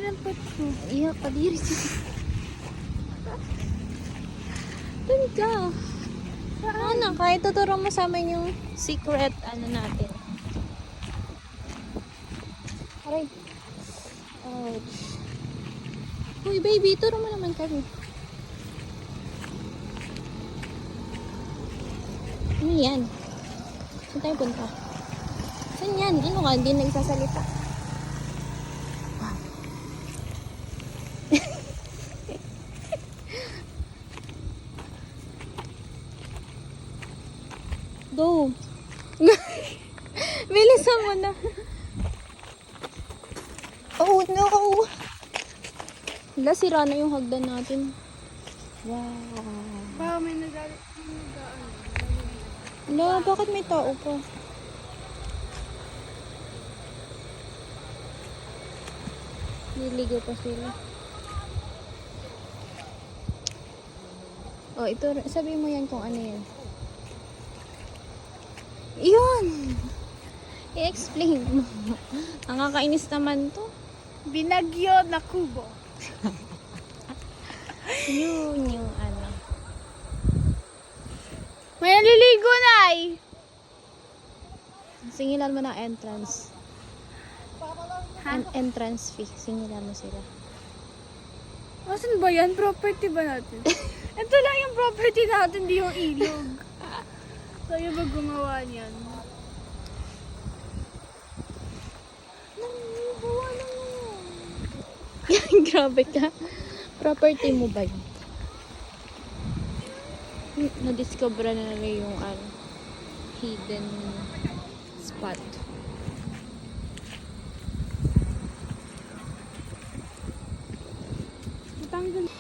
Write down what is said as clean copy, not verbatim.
sinampot ko. Iya, kadiri siya. Doon ka. Ano, kahit tuturo mo sa amin yung secret, natin. Aray. Ouch. Uy, baby, turo mo naman kami. Ano yan? Saan tayo punta? Saan yan? Ano ka? Hindi nagsasalita. Go! Bilisan mo na. Oh no! Wala, sira na yung hagdan natin. Wow! Baka may nagaan. Wala, bakit may tao pa? Niligo pa sila. Oh, ito, sabi mo yan kung ano yan. Yun! I-explain mo. Nakakainis naman to. Binagyo na kubo. Yun yung ano. May naliligo na ay. Singilan mo ng entrance. Ha? Entrance fee. Singilan mo sila. Asan ba yan? Property ba natin? Ito lang yung property natin, di yung ilog. Kaya ba gumawa niyan? Nangibawa na mo. Grabe ka. Property mo ba yun? Na-discover na nila yung hidden spot. Matanggal.